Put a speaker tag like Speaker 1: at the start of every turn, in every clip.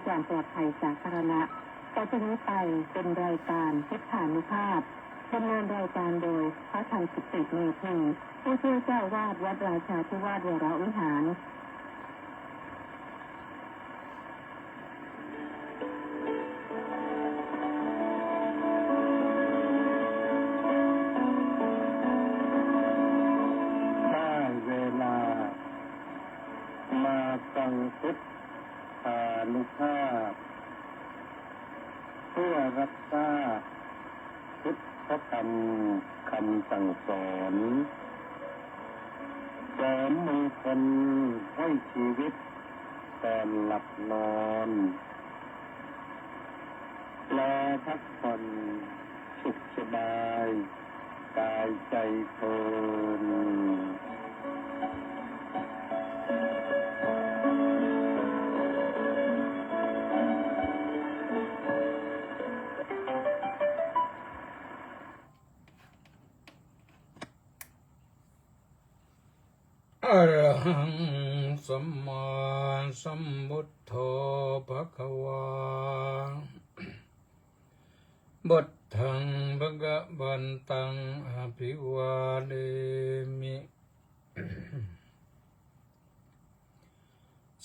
Speaker 1: ความปลอดภัยสาธารณะต่อจากนี้ไปเป็นรายการพุทธานุภาพดำเนินรายการโดยพระธรรมสุติเมธีผู้ช่วยเจ้าวาดวัดราชาธิวาสวรวิหาร
Speaker 2: พุทธานุภาพเพื่อรักษาพุทธธรรมคำสั่งสอนเสริมมงคลให้ชีวิตตอนหลับนอนและพักผ่อนสุขสบายกายใจเพลิน
Speaker 3: อรหังสัมมาสัมพุทโธภควาบุตถังภะคะวันตังอภิวาเทมิ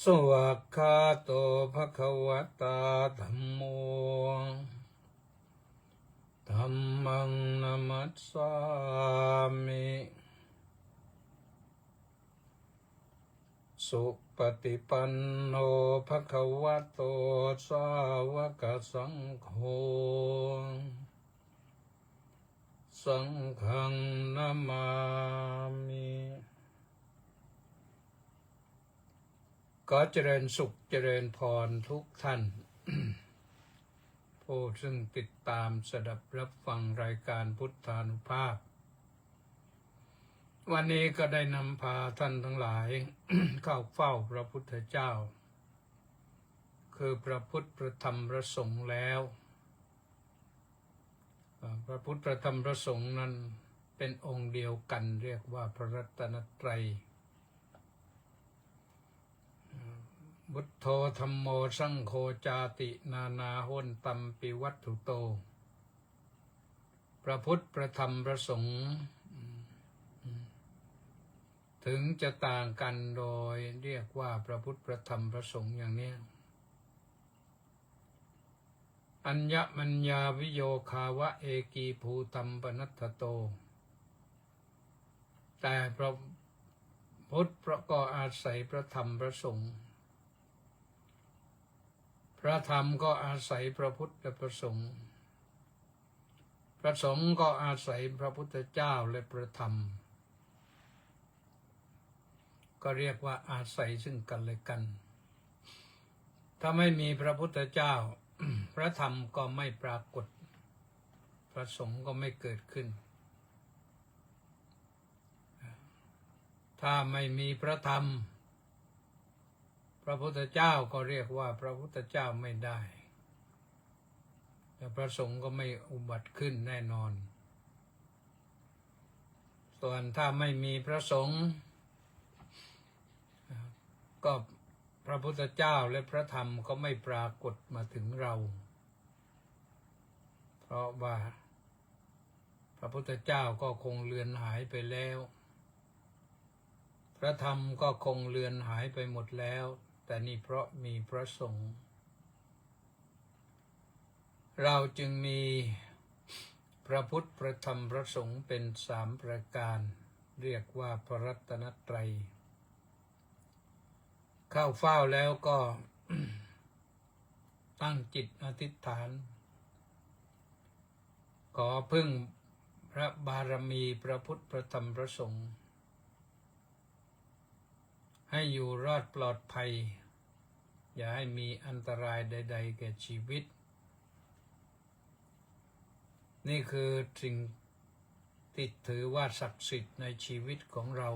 Speaker 3: สวากขาโตภควตาธัมโมธัมมังนัมมัสสามิสุปฏิปันโนภควโตสาวกสังโฆสังฆังนามามิขอเจริญสุขเจริญพรทุกท่าน ผู้ซึ่งติดตามสดับรับฟังรายการพุทธานุภาพวันนี้ก็ได้นำพาท่านทั้งหลาย เข้าเฝ้าพระพุทธเจ้าคือพระพุทธพระธรรมพระสงฆ์แล้วพระพุทธพระธรรมพระสงฆ์นั้นเป็นองค์เดียวกันเรียกว่าพระรัตนตรัยพุทโธธัมโมสังโฆจาตินานาโหนตัมปิวัตถุโตพระพุทธพระธรรมพระสงฆ์ถึงจะต่างกันโดยเรียกว่าพระพุทธพระธรรมพระสงฆ์อย่างนี้อัญญมัญญาวิโยคาวะเอกีภูตัมปนัตถโตแต่พระพุทธก็อาศัยพระธรรมพระสงฆ์พระธรรมก็อาศัยพระพุทธและพระสงฆ์พระสงฆ์ก็อาศัยพระพุทธเจ้าและพระธรรมก็เรียกว่าอาศัยซึ่งกันและกันถ้าไม่มีพระพุทธเจ้า พระธรรมก็ไม่ปรากฏพระสงฆ์ก็ไม่เกิดขึ้นถ้าไม่มีพระธรรมพระพุทธเจ้าก็เรียกว่าพระพุทธเจ้าไม่ได้แต่พระสงฆ์ก็ไม่อุบัติขึ้นแน่นอนส่วนถ้าไม่มีพระสงฆ์ก็พระพุทธเจ้าและพระธรรมก็ไม่ปรากฏมาถึงเราเพราะว่าพระพุทธเจ้าก็คงเลือนหายไปแล้วพระธรรมก็คงเลือนหายไปหมดแล้วแต่นี่เพราะมีพระสงฆ์เราจึงมีพระพุทธพระธรรมพระสงฆ์เป็นสามประการเรียกว่าพระรัตนตรัยเข้าเฝ้าแล้วก็ ตั้งจิตอธิษฐานขอพึ่งพระบารมีพระพุทธพระธรรมพระสงฆ์ให้อยู่รอดปลอดภัยอย่าให้มีอันตรายใดๆแก่ชีวิตนี่คือสิ่งที่ถือว่าศักดิ์สิทธิ์ในชีวิตของเรา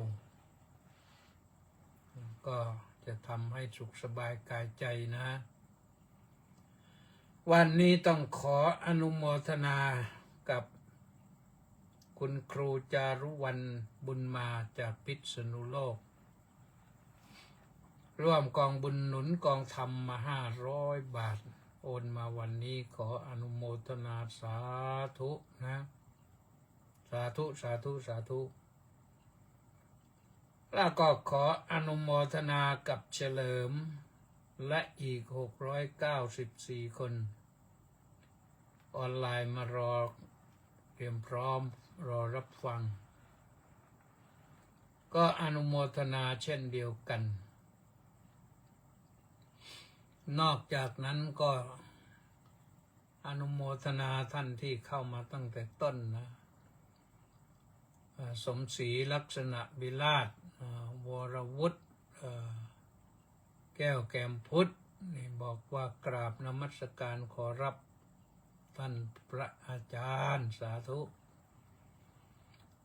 Speaker 3: ก็จะทำให้สุขสบายกายใจนะวันนี้ต้องขออนุโมทนากับคุณครูจารุวรรณบุญมาจากพิษณุโลก ร่วมกองบุญหนุนกองธรรมมา500 บาทโอนมาวันนี้ขออนุโมทนาสาธุนะสาธุสาธุสาธุแล้วก็ขออนุโมทนากับเฉลิมและอีก694 คนออนไลน์มารอเตรียมพร้อมรอรับฟังก็อนุโมทนาเช่นเดียวกันนอกจากนั้นก็อนุโมทนาท่านที่เข้ามาตั้งแต่ต้นนะสมศรีลักษณะบิราชวรวุฒิแก้วแก้มพุทธนี่บอกว่ากราบนมัสการขอรับท่านพระอาจารย์สาธุ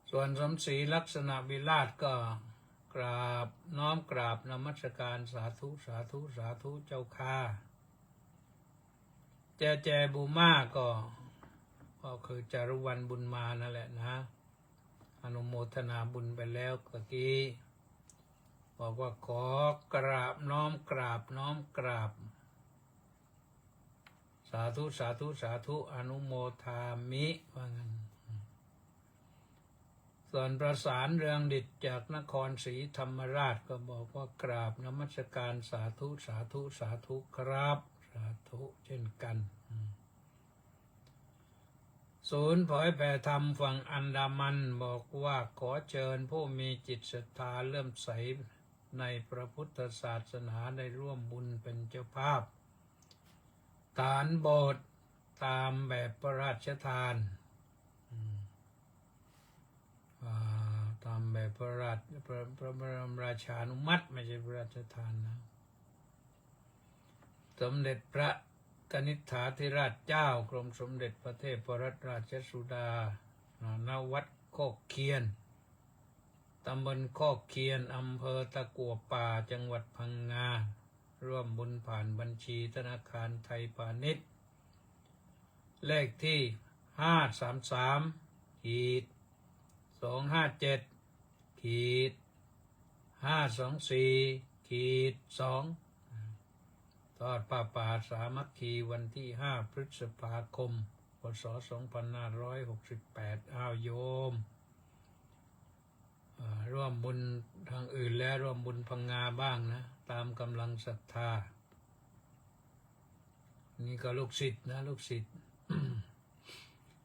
Speaker 3: ส่วนสมศรีลักษณะบิราชก็กราบน้อมกราบนมัสการสาธุสาธุสาธุเจ้าค่ะแจบูมาก็คือจารุวรรณบุญมานั่นแหละนะอนุโมทนาบุญไปแล้วตะกี้บอกว่าขอกราบน้อมกราบน้อมกราบสาธุสาธุสาธุอนุโมทามิว่างั้นส่วนประสานเรืองดิษจากนครศรีธรรมราชก็บอกว่ากราบนมัสการสาธุสาธุสาธุครับสาธุเช่นกันศูนย์เผยแผ่ธรรมฝั่งอันดามันบอกว่าขอเชิญผู้มีจิตศรัทธาเลื่อมใสในพระพุทธศาสนาได้ร่วมบุญเป็นเจ้าภาพฐานโบสถ์ตามแบบพระราชทานตามแบบพระบรมราชานุมัติไม่ใช่พระราชทานนะสมเด็จพระกนิษฐาธิราชเจ้ากรมสมเด็จพระเทพรัตนราชสุดาณวัดโคกเคียนตำบลโคกเคียนอำเภอตะกั่วป่าจังหวัดพังงาร่วมบุญผ่านบัญชีธนาคารไทยพาณิชย์เลขที่533-524-524-2ทอดผ้าป่าสามัคคีวันที่5 พฤษภาคม พ.ศ. 2568โยมร่วมบุญทางอื่นและร่วมบุญพังงาบ้างนะตามกำลังศรัทธานี่ก็ลูกศิษย์นะลูกศิษย์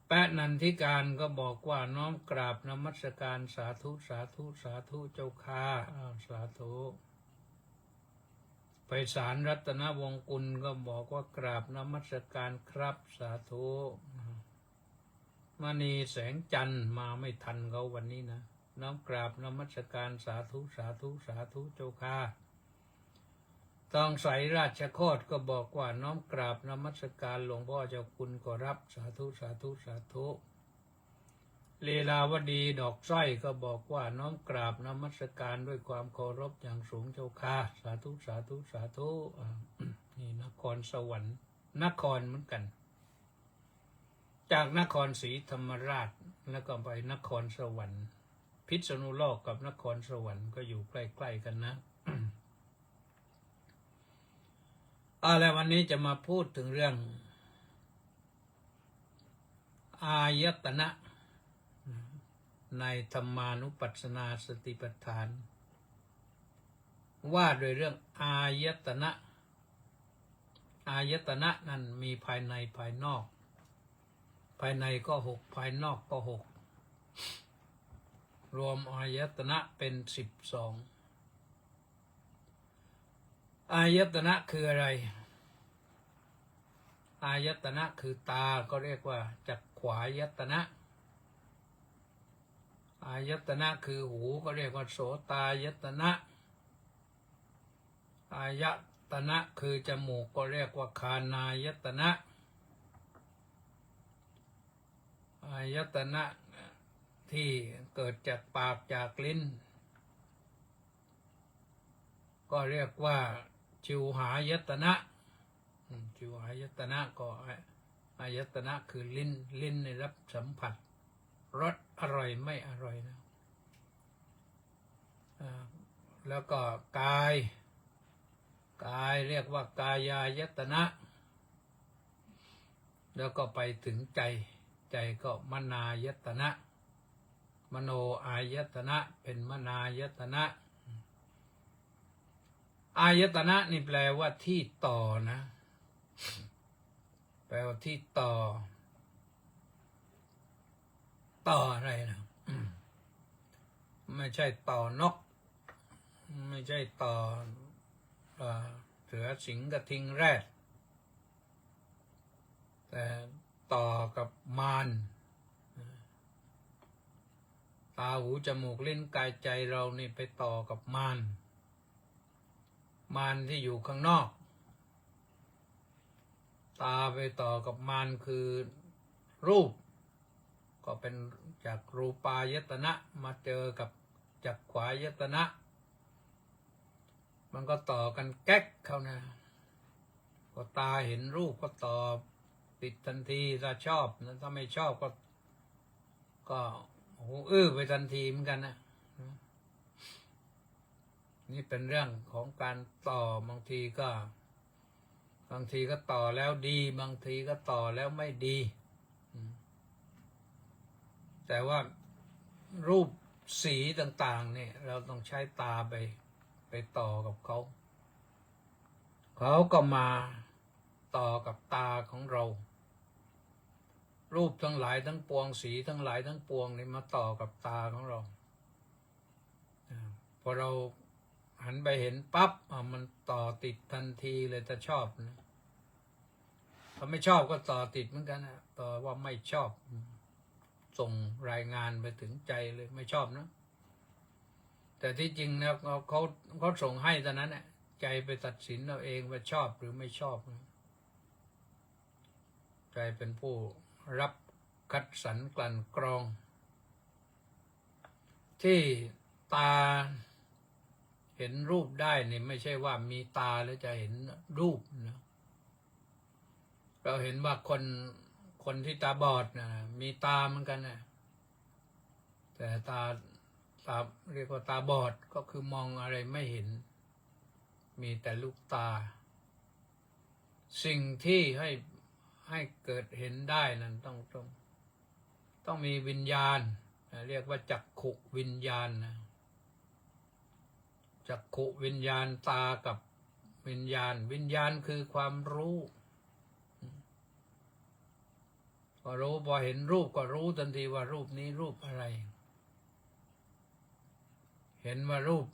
Speaker 3: แปะนันทิการก็บอกว่าน้อมกราบนมัสการสาธุสาธุสาธุเจ้าค่ะสาธุไพศาลรัตนวงศ์กุลก็บอกว่ากราบนมัสการครับสาธุมณีแสงจันทร์มาไม่ทันเขาวันนี้นะน้อมกราบนมัสการสาธุสาธุสาธุเจ้าค่ะต้องใสราชโคตก็บอกว่าน้อมกราบนมัสการหลวงพ่อเจ้าคุณขอรับสาธุสาธุสาธุลีลาวดีดอกสร้อยก็บอกว่าน้อมกราบนมัสการด้วยความเคารพอย่างสูงเจ้าค่ะสาธุสาธุสาธุนี่นครสวรรค์นครเหมือนกันจากนครศรีธรรมราชแล้วก็ไปนครสวรรค์พิษณุโลกกับนครสวรรค์ก็อยู่ใกล้ๆกันนะแล้ววันนี้จะมาพูดถึงเรื่องอายตนะในธรรมานุปัสสนาสติปัฏฐานว่าโดยเรื่องอายตนะอายตนะนั้นมีภายในภายนอกภายในก็6ภายนอกก็6รวมอายตนะเป็น12อายตนะคืออะไรอายตนะคือตาก็เรียกว่าจักขวายตนะอายตนะคือหูก็เรียกว่าโสตายตนะอายตนะคือจมูกก็เรียกว่าคานายตนะอายตนะที่เกิดจากปากจากลิ้นก็เรียกว่าชิวหายตนะชิวหายตนะก็อายตนะคือลิ้นได้รับสัมผัสรสอร่อยไม่อร่อยนะแล้วก็กาย กายเรียกว่ากายายตนะแล้วก็ไปถึงใจใจก็มนายตนะมโนอายตนะเป็นมนายตนะอายตนะนี่แปลว่าที่ต่อนะแปลว่าที่ต่ออะไรนะไม่ใช่ต่อนกไม่ใช่ต่อเสือสิงห์กระทิงแรดแต่ต่อกับมารตาหูจมูกลิ้นกายใจเรานี่ไปต่อกับมารที่อยู่ข้างนอกตาไปต่อกับมารคือรูปก็เป็นจากรูปายตนะมาเจอกับจักขวายตนะมันก็ต่อกันแก๊กเข้านะพอตาเห็นรูปก็ต่อติดทันทีถ้าชอบนะถ้าไม่ชอบก็หูอื้อไปทันทีเหมือนกันนะนี่เป็นเรื่องของการต่อบางทีก็ต่อแล้วดีบางทีก็ต่อแล้วไม่ดีแต่ว่ารูปสีต่างๆเนี่ยเราต้องใช้ตาไปต่อกับเขาก็มาต่อกับตาของเรารูปทั้งหลายทั้งปวงสีทั้งหลายทั้งปวงนี่มาต่อกับตาของเราพอเราหันไปเห็นปั๊บมันต่อติดทันทีเลยถ้าชอบนะถ้าไม่ชอบก็ต่อติดเหมือนกันนะต่อว่าไม่ชอบส่งรายงานไปถึงใจเลยไม่ชอบนะแต่ที่จริงนะเขาส่งให้ตอนนั้นน่ะใจไปตัดสินเอาเองว่าชอบหรือไม่ชอบนะใจเป็นผู้รับคัดสรรกลั่นกรองที่ตาเห็นรูปได้นี่ไม่ใช่ว่ามีตาแล้วจะเห็นรูปนะเราเห็นว่าคนที่ตาบอดนะมีตาเหมือนกันนะแต่ตาเรียกว่าตาบอดก็คือมองอะไรไม่เห็นมีแต่ลูกตาสิ่งที่ให้เกิดเห็นได้นั้นต้องมีวิญญาณเรียกว่าจักขุวิญญาณนะจักขุวิญญาณตากับวิญญาณคือความรู้พอเห็นรูปก็รู้ทันทีว่ารูปนี้รูปอะไรเห็นว่ารูป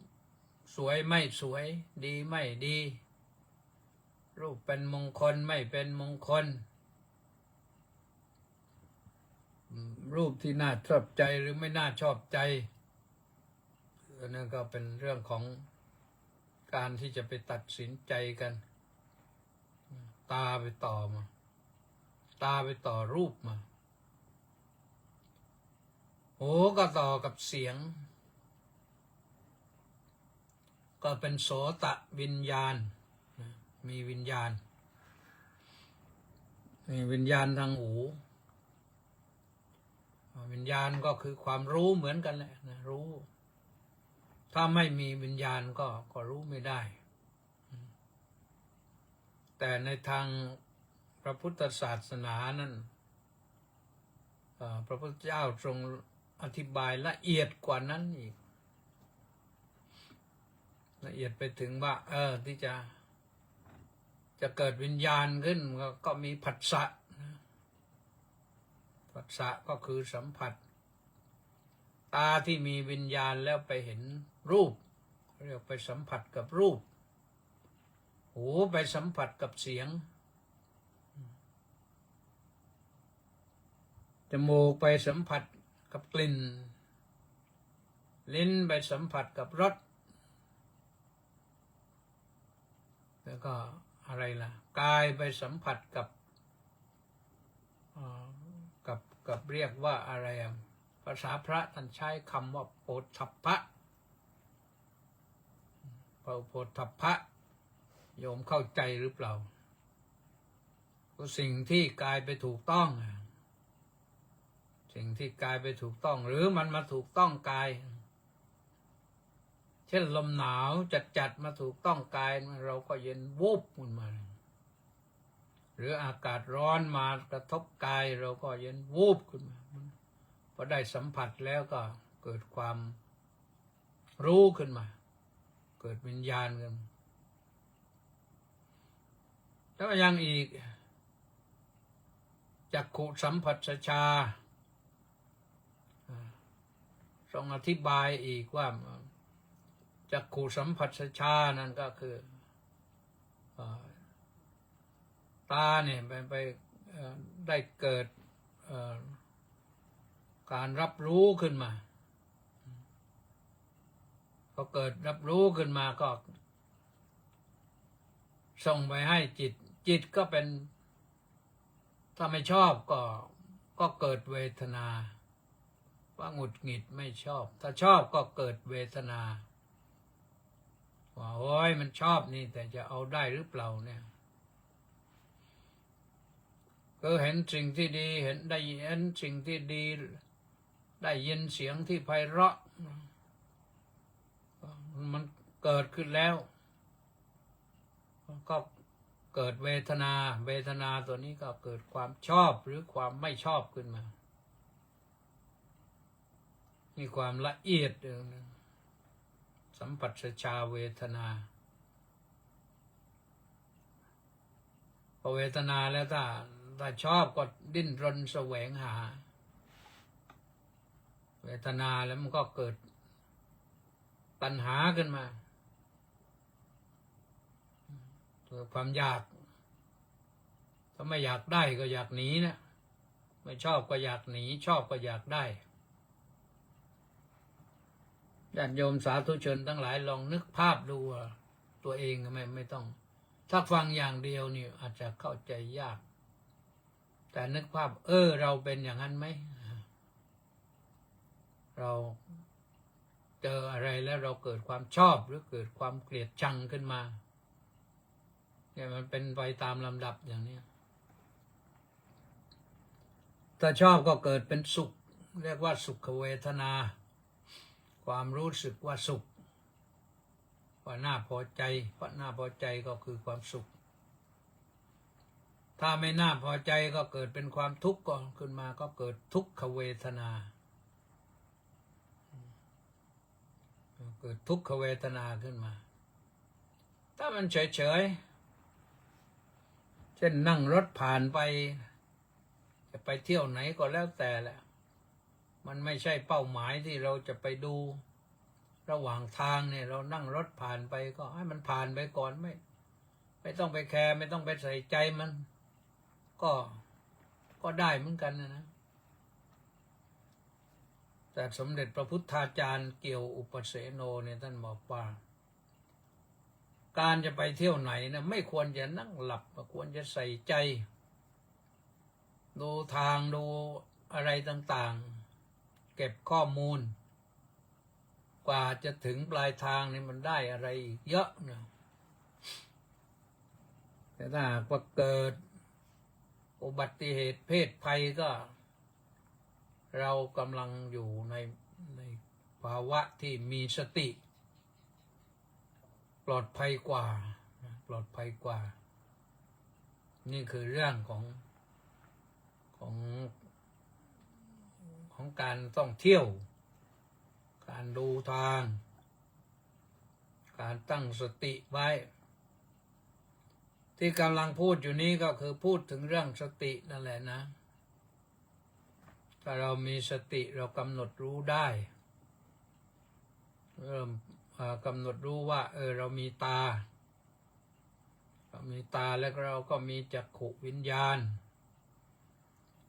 Speaker 3: สวยไม่สวยดีไม่ดีรูปเป็นมงคลไม่เป็นมงคลรูปที่น่าชอบใจหรือไม่น่าชอบใจนั่นก็เป็นเรื่องของการที่จะไปตัดสินใจกันตาไปต่อรูปมาหูก็ต่อกับเสียงก็เป็นโสตวิญญาณมีวิญญาณทางหูวิญญาณก็คือความรู้เหมือนกันแหละนะรู้ถ้าไม่มีวิญญาณก็รู้ไม่ได้แต่ในทางพระพุทธศาสนานั้นพระพุทธเจ้าทรงอธิบายละเอียดกว่านั้นอีกละเอียดไปถึงว่าที่จะเกิดวิญญาณขึ้นก็มีผัสสะก็คือสัมผัสตาที่มีวิญญาณแล้วไปเห็นรูปเรียกไปสัมผัสกับรูปหูไปสัมผัสกับเสียงจมูกไปสัมผัสกับกลิ่นลิ้นไปสัมผัสกับรสแล้วก็อะไรล่ะกายไปสัมผัสกับเรียกว่าอะไรภาษาพระท่านใช้คำว่าโผฏฐัพพะโผฏฐัพพะโยมเข้าใจหรือเปล่าก็สิ่งที่กายไปถูกต้องสิ่งที่กายไปถูกต้องหรือมันมาถูกต้องกายเช่ ช่นลมหนาวจัดมาถูกต้องกายเราก็เย็นวูบขึ้นมาหรืออากาศร้อนมากระทบกายเราก็เย็นวูบขึ้นมาพอได้สัมผัสแล้วก็เกิดความรู้ขึ้นมาเกิดวิญญาณขึ้นแล้วยังอีกจักขุสัมผัสชาทรงอธิบายอีกว่าจักขุสัมผัสชานั่นก็คือตาเนี่ยไปได้เกิดการรับรู้ขึ้นมาพอเกิดรับรู้ขึ้นมาก็ส่งไปให้จิตก็เป็นถ้าไม่ชอบก็เกิดเวทนาว่าหงุดหงิดไม่ชอบถ้าชอบก็เกิดเวทนาว่าโอ้ยมันชอบนี่แต่จะเอาได้หรือเปล่าเนี่ยก็เห็นสิ่งที่ดีเห็นสิ่งที่ดีได้ยินเสียงที่ไพเราะมันเกิดขึ้นแล้วก็เกิดเวทนาตัวนี้ก็เกิดความชอบหรือความไม่ชอบขึ้นมามีความละเอียดสัมผัสชาเวทนาพอเวทนาแล้วถ้าชอบก็ดิ้นรนแสวงหาเวทนาแล้วมันก็เกิดปัญหาขึ้นมาตัวความอยากถ้าไม่อยากได้ก็อยากหนีนะไม่ชอบก็อยากหนีชอบก็อยากได้ญาติโยมสาธุชนทั้งหลายลองนึกภาพดูตัวเองไม่ต้องถ้าฟังอย่างเดียวนี่อาจจะเข้าใจยากแต่นึกภาพเราเป็นอย่างนั้นไหมเราเจออะไรแล้วเราเกิดความชอบหรือเกิดความเกลียดชังขึ้นมาเนี่ยมันเป็นไปตามลำดับอย่างนี้ถ้าชอบก็เกิดเป็นสุขเรียกว่าสุขเวทนาความรู้สึกว่าสุขว่าน่าพอใจเพราะน่าพอใจก็คือความสุขถ้าไม่น่าพอใจก็เกิดเป็นความทุกข์ก็ขึ้นมาก็เกิดทุกขเวทนาเกิดทุกขเวทนาขึ้นมาถ้ามันเฉยเช่นนั่งรถผ่านไปจะไปเที่ยวไหนก็แล้วแต่แหละมันไม่ใช่เป้าหมายที่เราจะไปดูระหว่างทางเนี่ยเรานั่งรถผ่านไปก็ให้มันผ่านไปก่อนไม่ต้องไปแคร์ไม่ต้องไปใส่ใจมันก็ได้เหมือนกันนะแต่สมเด็จพระพุทธาจารย์เกี่ยวอุปเสโนเนี่ยท่านบอกว่าการจะไปเที่ยวไหนนะไม่ควรจะนั่งหลับควรจะใส่ใจดูทางดูอะไรต่างๆเก็บข้อมูลกว่าจะถึงปลายทางนี่มันได้อะไรอีกเยอะนะแต่ถ้าว่าเกิดอุบัติเหตุเพศภัยก็เรากำลังอยู่ในภาวะที่มีสติปลอดภัยกว่านี่คือเรื่องของการท่องเที่ยวการดูทางการตั้งสติไว้ที่กำลังพูดอยู่นี้ก็คือพูดถึงเรื่องสตินั่นแหละนะถ้าเรามีสติเรากำหนดรู้ได้เริ่มกำหนดรู้ว่าเรามีตาแล้วเราก็มีจักขุวิญญาณ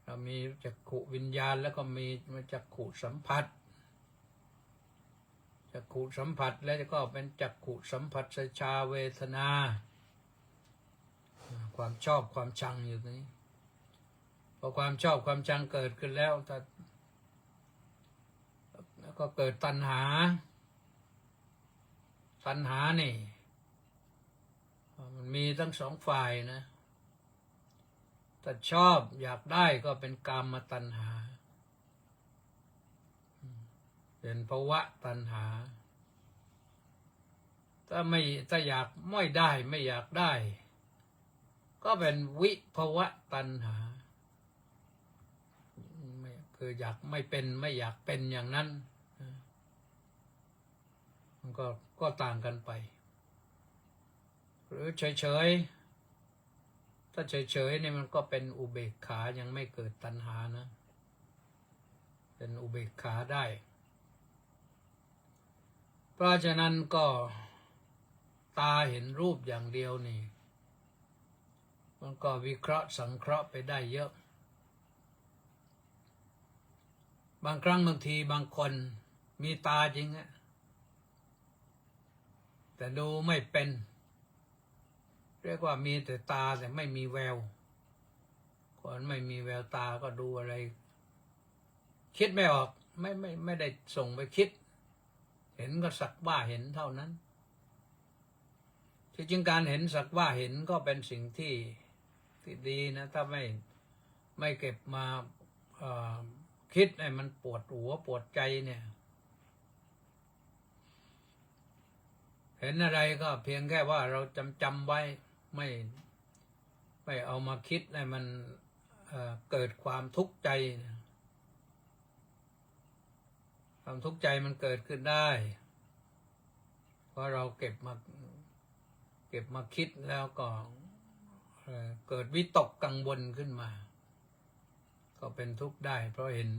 Speaker 3: เรามีจักขุวิญญาณแล้วก็มีจักขุสัมผัสจักขุสัมผัสแล้วก็เป็นจักขุสัมผัสชาเวทนาความชอบความชังอยู่ตรงนี้พอความชอบความชังเกิดขึ้นแล้วก็เกิดตัณหานี่มันมีทั้งสองฝ่ายนะถ้าชอบอยากได้ก็เป็นกามตัณหาเป็นภวะตัณหา ถ้าอยากไม่ได้ไม่อยากได้ ก็เป็นวิภวะตัณหาคืออยากไม่เป็นไม่อยากเป็นอย่างนั้นมันก็ต่างกันไปหรือเฉยๆถ้าเฉยๆนี่มันก็เป็นอุเบกขายังไม่เกิดตัณหานะเป็นอุเบกขาได้เพราะฉะนั้นก็ตาเห็นรูปอย่างเดียวนี่มันก็วิเคราะห์สังเคราะห์ไปได้เยอะบางครั้งบางทีบางคนมีตาจริงอะแต่ดูไม่เป็นเรียกว่ามีแต่ตาแต่ไม่มีแววคนไม่มีแววตาก็ดูอะไรคิดไม่ออกไม่ได้ส่งไปคิดเห็นก็สักว่าเห็นเท่านั้นที่จริงการเห็นสักว่าเห็นก็เป็นสิ่งที่ดีนะถ้าไม่เก็บมาคิดให้มันปวดหัวปวดใจเนี่ยเห็นอะไรก็เพียงแค่ว่าเราจำไว้ไม่เอามาคิดให้มันเกิดความทุกข์ใจความทุกข์ใจมันเกิดขึ้นได้เพราะเราเก็บมาคิดแล้วก็เกิดวิตกกังวลขึ้นมาก็เป็นทุกข์ได้เพราะเห็น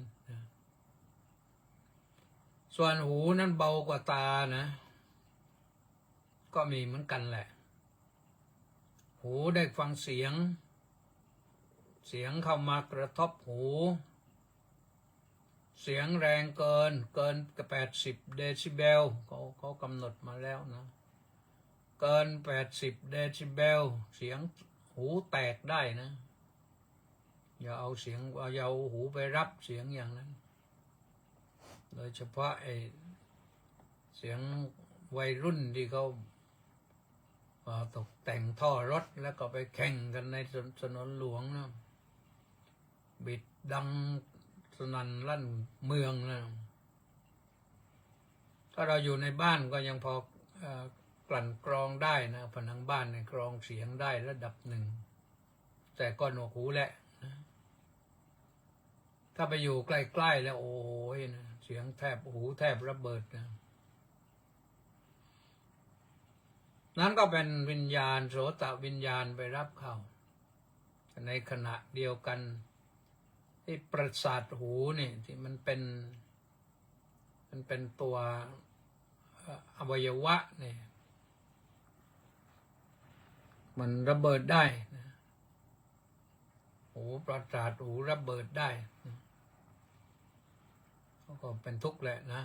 Speaker 3: ส่วนหูนั้นเบากว่าตานะก็มีเหมือนกันแหละหูได้ฟังเสียงเข้ามากระทบหูเสียงแรงเกิน80 เดซิเบลเขากำหนดมาแล้วนะเกิน80 เดซิเบลเสียงหูแตกได้นะอย่าเอาหูไปรับเสียงอย่างนั้นโดยเฉพาะเสียงวัยรุ่นที่เขาตกแต่งท่อรถแล้วก็ไปแข่งกันในถนนหลวงนะบิดดังสนั่นลั่นเมืองนะถ้าเราอยู่ในบ้านก็ยังพอกลั่นกรองได้นะผนังบ้านในกรองเสียงได้ระดับหนึ่งแต่ก็หนวกหูแหละนะถ้าไปอยู่ใกล้ๆแล้วโอ้ยนะเสียงหูแทบระเบิดนะนั้นก็เป็นวิญญาณโสตวิญญาณไปรับเข้าในขณะเดียวกันที่ประสาทหูนี่ที่มันเป็นตัวอวัยวะเนี่ยมันระเบิดได้นะหูประสาทหูระเบิดได้ก็เป็นทุกข์แหละนะ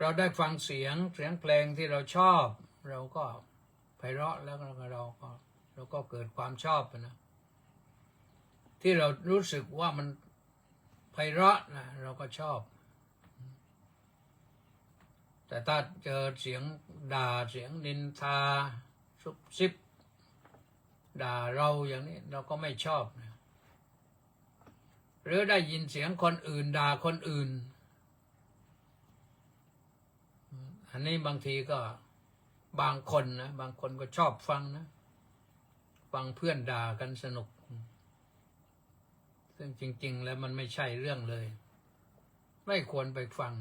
Speaker 3: เราได้ฟังเสียงเพลงที่เราชอบเราก็ไพเราะแล้วเราก็เกิดความชอบนะที่เรารู้สึกว่ามันไพเราะนะเราก็ชอบแต่ถ้าเจอเสียงด่าเสียงนินทาซุบซิบด่าเราอย่างนี้เราก็ไม่ชอบนะหรือได้ยินเสียงคนอื่นด่าคนอื่นอันนี้บางทีก็บางคนก็ชอบฟังนะฟังเพื่อนด่ากันสนุกซึ่งจริงๆแล้วมันไม่ใช่เรื่องเลยไม่ควรไปฟัง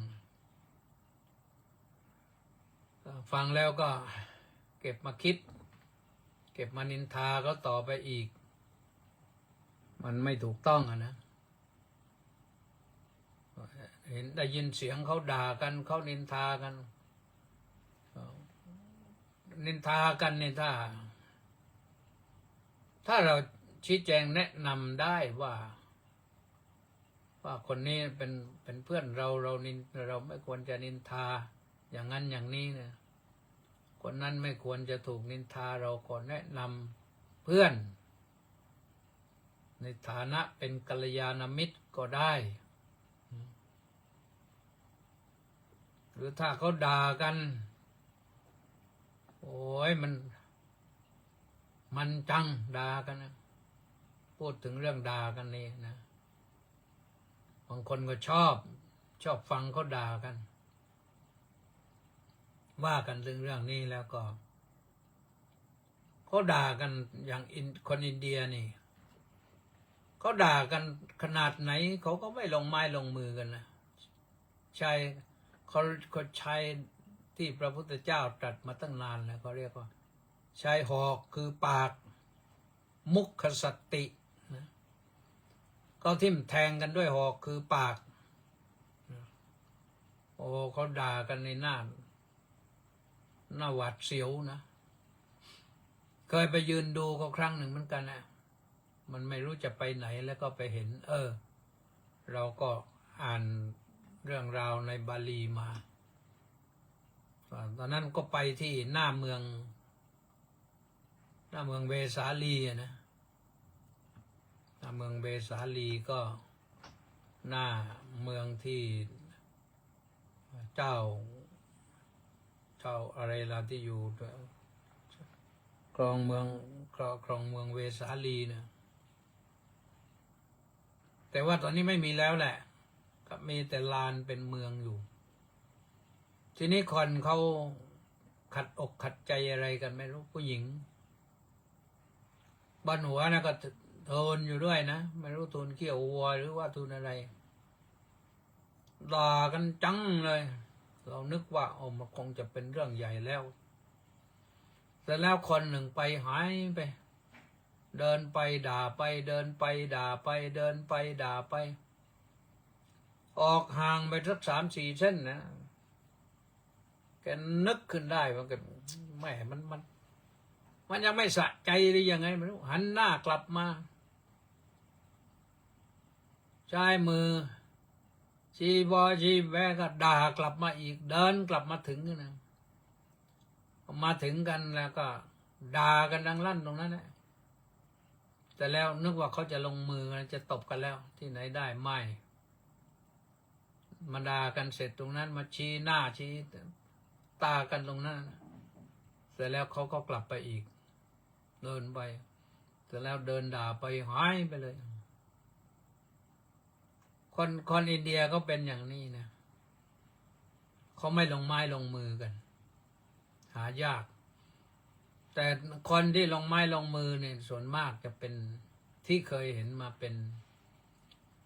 Speaker 3: แล้วก็เก็บมาคิดเก็บมานินทาเขาต่อไปอีกมันไม่ถูกต้องนะเห็นได้ยินเสียงเขาด่ากันเขานินทากันเนี่ยถ้าเราชี้แจงแนะนำได้ว่าคนนี้เป็นเพื่อนเราไม่ควรจะนินทาอย่างนั้นอย่างนี้นะคนนั้นไม่ควรจะถูกนินทาเราก็แนะนำเพื่อนในฐานะเป็นกัลยาณมิตรก็ได้หรือถ้าเขาด่ากันโอ้ยมันจังด่ากันนะพูดถึงเรื่องด่ากันนี่นะบางคนก็ชอบฟังเขาด่ากัน ว่ากันเรื่องนี้แล้วก็เขาด่ากันอย่างคนอินเดียนี่เขาด่ากันขนาดไหนเขาก็ไม่ลงไม้ลงมือกันนะใช่เขาใช้ที่พระพุทธเจ้าตรัสมาตั้งนานแล้วเขาเรียกว่าใช้หอกคือปากมุขสตินะก็ทิ่มแทงกันด้วยหอกคือปากโอ้เขาด่ากันในหน้าหวาดเสียวนะเคยไปยืนดูเขาครั้งหนึ่งเหมือนกันนะมันไม่รู้จะไปไหนแล้วก็ไปเห็นเราก็อ่านเรื่องราวในบาลีมาตอนนั้นก็ไปที่หน้าเมืองเวสาลีนะหน้าเมืองเวสาลีก็หน้าเมืองที่เจ้าอะไรล่ะที่อยู่ครองเมืองเวสาลีนะแต่ว่าตอนนี้ไม่มีแล้วแหละก็มีแต่ลานเป็นเมืองอยู่ทีนี้คนเขาขัดอกขัดใจอะไรกันไม่รู้ผู้หญิงบ้านหัวนะก็โทนอยู่ด้วยนะไม่รู้ทูลเขี้ยววัวหรือว่าทูลอะไรด่ากันจังเลยเรานึกว่ามันคงจะเป็นเรื่องใหญ่แล้วแต่แล้วคนหนึ่งไปหายไปเดินไปด่าไปเดินไปด่าไปเดินไปด่าไปออกห่างไปสัก3-4 เส้นนะแกนึกขึ้นได้ว่าแกแม่มันยังไม่สะใจหรือยังไงไม่รู้หันหน้ากลับมาใช้มือชี้แวก็ด่ากลับมาอีกเดินกลับมาถึงนะมาถึงกันแล้วก็ด่ากันดังลั่นตรงนั้นนะแต่แล้วนึกว่าเขาจะลงมือกันจะตบกันแล้วที่ไหนได้ไม่มาด่ากันเสร็จตรงนั้นมาชี้หน้าชี้ตากันตรงนั้นเสร็จแล้วเขาก็กลับไปอีกเดินไปเสร็จแล้วเดินด่าไปหายไปเลยคนอินเดียก็เป็นอย่างนี้นะเขาไม่ลงไม้ลงมือกันหายากแต่คนที่ลงไม้ลงมือเนี่ยส่วนมากจะเป็นที่เคยเห็นมาเป็น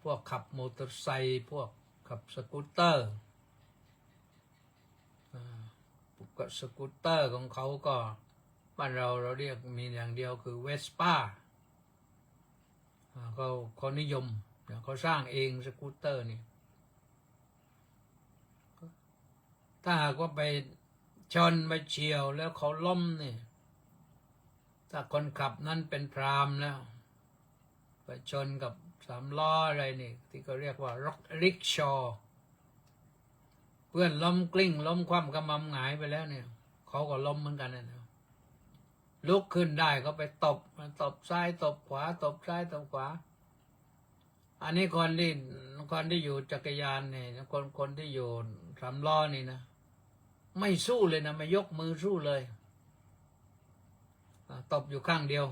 Speaker 3: พวกขับมอเตอร์ไซค์พวกขับสกูตเตอร์สกูตเตอร์ของเขาก็บ้านเราเรียกมีอย่างเดียวคือเวสป้าเขานิยมเขาสร้างเองสกูตเตอร์นี่ถ้าหากว่าไปชนไปเฉียวแล้วเขาล้มนี่ถ้าคนขับนั้นเป็นพราหมณ์แล้วไปชนกับ3 ล้ออะไรนี่ที่เขาเรียกว่าริกชอเพื่อนล้มกลิ้งล้มคว่ำกำมำหงายไปแล้วเนี่ยเขาก็ล้มเหมือนกันนะลุกขึ้นได้ก็ไปตบซ้ายตบขวาตบซ้ายตบขวาอันนี้คนที่อยู่จักรยานเนี่ยคนที่อยู่3 ล้อนี่นะไม่สู้เลยนะไม่ยกมือสู้เลยตบอยู่ข้างเดียว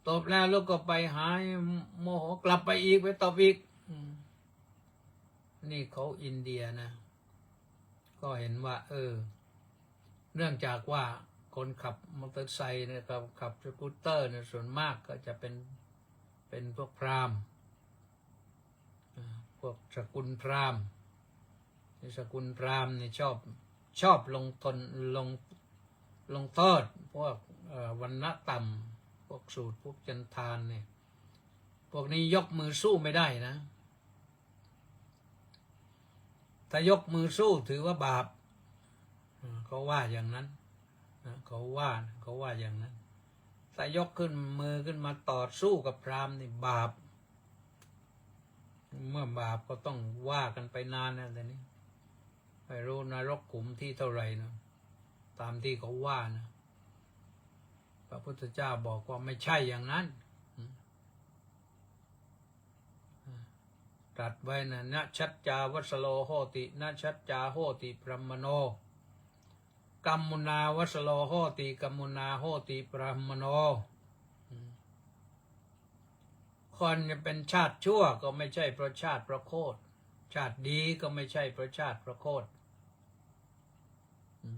Speaker 3: ตบแล้วลูกก็ไปหายโมโหกลับไปอีกไปตบอีกนี่เขาอินเดียนะก็เห็นว่าเนื่องจากว่าคนขับมอเตอร์ไซค์เนี่ยกับขับสกูตเตอร์เนี่ยส่วนมากก็จะเป็นพวกพราหมณ์พวกสกุลพราหมณ์สกุลพราหมณ์เนี่ยชอบลงโทษพวกวรรณะต่ำพวกสูตรพวกจันทานเนี่ยพวกนี้ยกมือสู้ไม่ได้นะถ้ายกมือสู้ถือว่าบาปเขาว่าอย่างนั้นเขาว่าอย่างนั้นถ้ายกขึ้นมือขึ้นมาต่อสู้กับพราหมณ์นี่บาปเมื่อบาปก็ต้องว่ากันไปนานนะแต่นี้ไม่รู้นรกขุมที่เท่าไหร่นะตามที่เขาว่านะพระพุทธเจ้าบอกว่าไม่ใช่อย่างนั้นตรัสไว้นะนะชัจจาวัสโลโหตินะชัจจาโหติพรหมโนกัมมุนาวัสโลโหติกัมมุนาโหติพรหมโนคนจะเป็นชาติชั่วก็ไม่ใช่เพราะชาติเพราะโคตรชาติดีก็ไม่ใช่เพราะชาติเพราะโคตร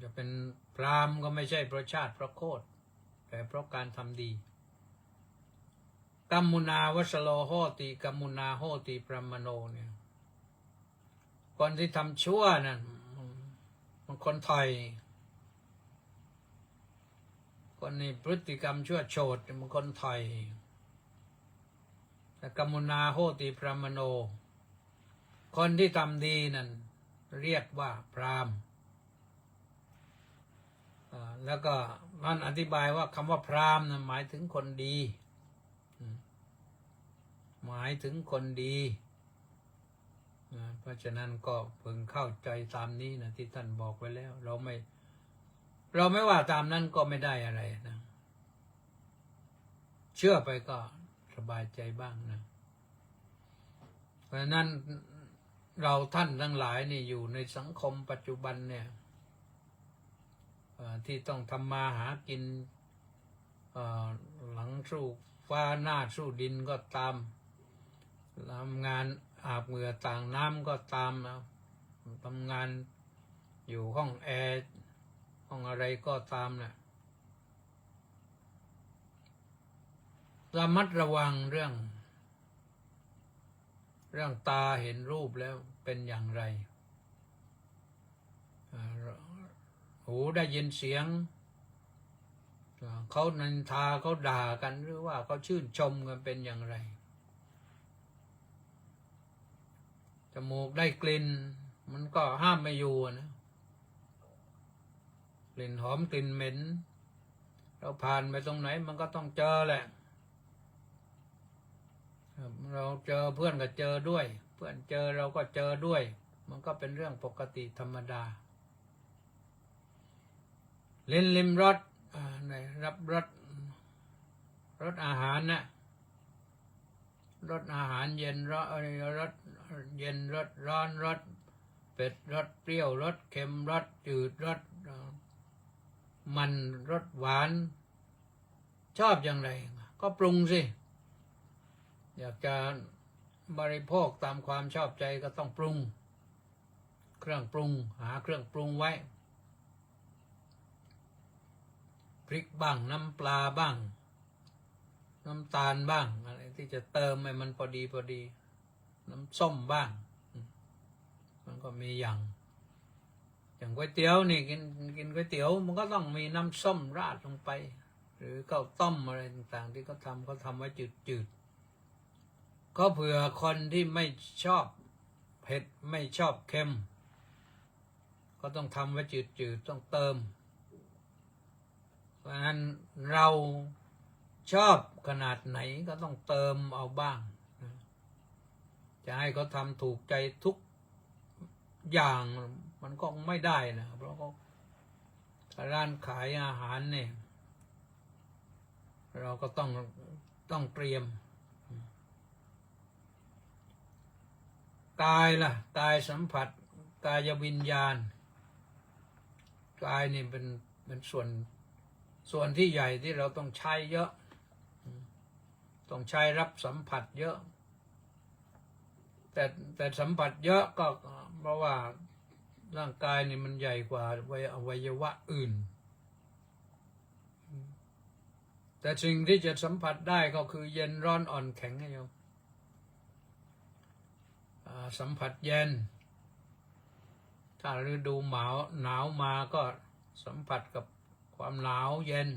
Speaker 3: จะเป็นพราหมณ์ก็ไม่ใช่เพราะชาติเพราะโคตรแต่เพราะการทำดีกัมมุนาวัสโลโหติกัมมุนาโหติพรหมโนเนี่ยคนที่ทำชั่วนั่นมันคนถอยคนนี้พฤติกรรมชั่วโฉดมันคนถอยแต่กัมมุนาโหติพรหมโนคนที่ทำดีนั่นเรียกว่าพราหมณ์แล้วก็มันอธิบายว่าคำว่าพราหมณ์นั้นหมายถึงคนดีหมายถึงคนดีเพราะฉะนั้นก็พึงเข้าใจตามนี้นะที่ท่านบอกไว้แล้วเราไม่ว่าตามนั้นก็ไม่ได้อะไรนะเชื่อไปก็สบายใจบ้างนะเพราะฉะนั้นเราท่านทั้งหลายนี่อยู่ในสังคมปัจจุบันเนี่ยที่ต้องทำมาหากินหลังสู้ฟ้าหน้าสู้ดินก็ตามทำงานอาบเหงื่อต่างน้ำก็ตามนะทำงานอยู่ห้องแอร์ห้องอะไรก็ตามนะระมัดระวังเรื่องตาเห็นรูปแล้วเป็นอย่างไรหูได้ยินเสียงเขานินทาเขาด่ากันหรือว่าเขาชื่นชมกันเป็นอย่างไรจมูกได้กลิ่นมันก็ห้ามไม่อยู่นะกลิ่นหอมกลิ่นเหม็นเราผ่านไปตรงไหนมันก็ต้องเจอแหละเราเจอเพื่อนก็เจอด้วยเพื่อนเจอเราก็เจอด้วยมันก็เป็นเรื่องปกติธรรมดาลิ้นลิ้มรสรับรสอาหารนะรสอาหารเย็นรสเย็นรสร้อนรสเผ็ดรสเปรี้ยวรสเค็มรสจืดรสมันรสหวานชอบอย่างไรก็ปรุงสิอยากจะบริโภคตามความชอบใจก็ต้องปรุงเครื่องปรุงหาเครื่องปรุงไว้พริกบ้างน้ำปลาบ้างน้ำตาลบ้างอะไรที่จะเติมให้มันพอดีน้ำส้มบ้างมันก็มีอย่างก๋วยเตี๋ยวนี่กินก๋วยเตี๋ยวมันก็ต้องมีน้ำส้มราดลงไปหรือข้าวต้มอะไรต่างๆที่เขาทำไว้จืดก็เผื่อคนที่ไม่ชอบเผ็ดไม่ชอบเค็มก็ต้องทำไว้จืดต้องเติมเพราะฉะนั้นเราชอบขนาดไหนก็ต้องเติมเอาบ้างจะให้เขาทำถูกใจทุกอย่างมันก็ไม่ได้นะเพราะเขาร้านขายอาหารเนี่ยเราก็ต้องเตรียมกายล่ะกายสัมผัสกายวิญญาณกายนี่เป็นส่วนที่ใหญ่ที่เราต้องใช้เยอะต้องใช้รับสัมผัสเยอะแต่สัมผัสเยอะก็เพราะว่าร่างกายนี่มันใหญ่กว่าอวัยวะอื่นแต่สิ่งที่จะสัมผัสได้ก็คือเย็นร้อนอ่อนแข็งโยมสัมผัสเย็นถ้าฤดูหนาวมาก็สัมผัสกับความหนาวเย็น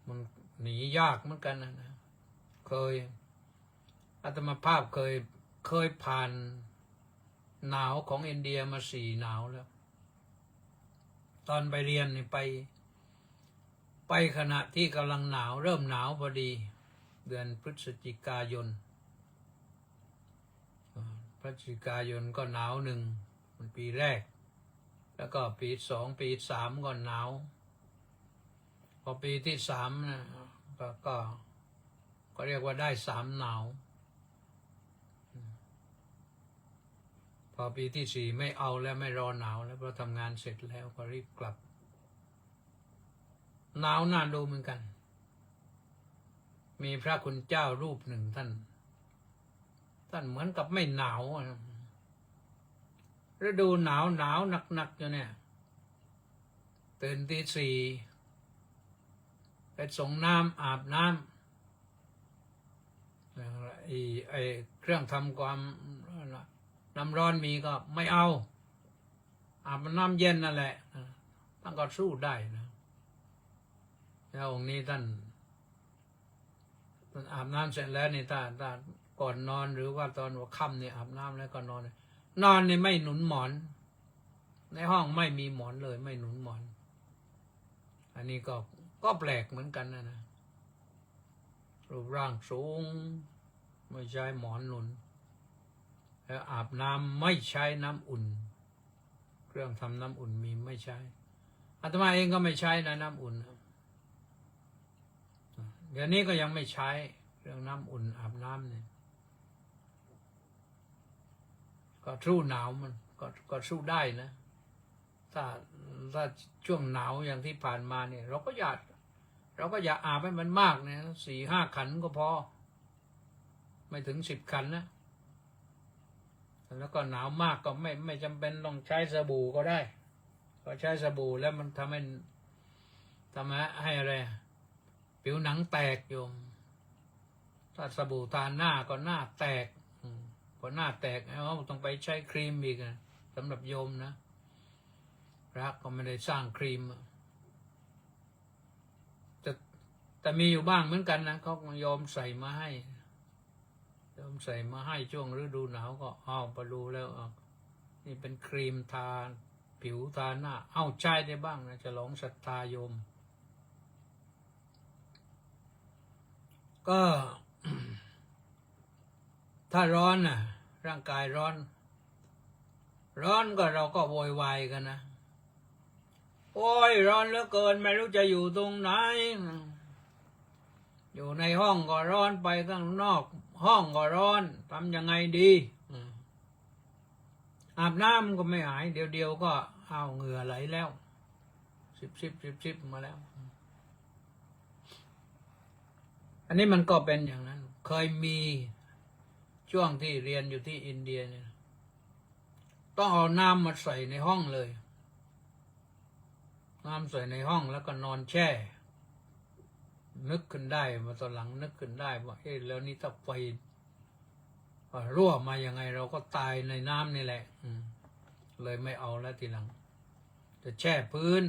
Speaker 3: มันหนียากเหมือนกันนะเคยอาตมาภาพเคยผ่านหนาวของอินเดียมา4 หนาวแล้วตอนไปเรียนนี่ไปขณะที่กำลังหนาวเริ่มหนาวพอดีเดือนพฤศจิกายนพฤศจิกายนก็หนาว1มันปีแรกแล้วก็ปี2ปี3ก็หนาวพอปีที่3นะก็เรียกว่าได้3 หนาวพอปีที่4ไม่เอาแล้วไม่รอหนาวแล้วเพราะทำงานเสร็จแล้วก็รีบกลับหนาวน่าดูเหมือนกันมีพระคุณเจ้ารูปหนึ่งท่านเหมือนกับไม่หนาว ฤดูหนาวหนักอยู่เนี่ยตื่นตี 4ไปส่งน้ำอาบน้ำไอเครื่องทำความน้ำร้อนมีก็ไม่เอาอาบน้ำเย็นนั่นแหละท่านก็สู้ได้นะแล้วองค์นี้ท่านอาบน้ำเสร็จแล้วนี่ถ้าก่อนนอนหรือว่าตอนหัวค่ำเนี่ยอาบน้ำแล้วก็นอนนี่ไม่หนุนหมอน ในห้องไม่มีหมอนเลยไม่หนุนหมอน อันนี้ก็แปลกเหมือนกันนะรูปร่างสูงไม่ใช้หมอนหนุนแล้วอาบน้ำไม่ใช้น้ำอุ่นเครื่องทำน้ำอุ่นมีไม่ใช้อาตมาเองก็ไม่ใช้นะน้ำอุ่นเดี๋ยวนี้ก็ยังไม่ใช้เรื่องน้ำอุ่นอาบน้ำเนี่ยก็สู้หนาวมันก็สู้ได้นะถ้าช่วงหนาวอย่างที่ผ่านมาเนี่ยเราก็อย่าอาบให้มันมากเนี่ย4-5 ขันก็พอไม่ถึง10 ขันนะแล้วก็หนาวมากก็ไม่จำเป็นต้องใช้สบู่ก็ได้ก็ใช้สบู่แล้วมันทำให้อะไรผิวหนังแตกโยมถ้าสบู่ทาหน้าก็หน้าแตกพอหน้าแตกเอาต้องไปใช้ครีมอีกนะสำหรับโยมนะพระก็ไม่ได้สร้างครีมแต่มีอยู่บ้างเหมือนกันนะเขายอมใส่มาให้ช่วงฤดูหนาวก็เอาไปดูแล้วนี่เป็นครีมทาผิวทาหน้าเอาใช้ได้บ้างนะจะหลงศรัทธาโยมก็ ถ้าร้อนน่ะร่างกายร้อนก็เราก็โวยวายกันนะโอ้ยร้อนเหลือเกินไม่รู้จะอยู่ตรงไหนอยู่ในห้องก็ร้อนไปข้างนอกห้องก็ร้อนทำยังไงดีอาบน้ำก็ไม่หายเดี๋ยวก็เอาเหงื่อไหลแล้วสิบมาแล้วอันนี้มันก็เป็นอย่างนั้นเคยมีช่วงที่เรียนอยู่ที่อินเดียเนี่ยต้องเอาน้ำมาใส่ในห้องเลยน้ำใส่ในห้องแล้วก็นอนแช่นึกขึ้นได้มาตอนหลังนึกขึ้นได้ว่าแล้วนี่ถ้าไฟรั่วมายังไงเราก็ตายในน้ำนี่แหละเลยไม่เอาแล้วทีหลังจะแช่พื้น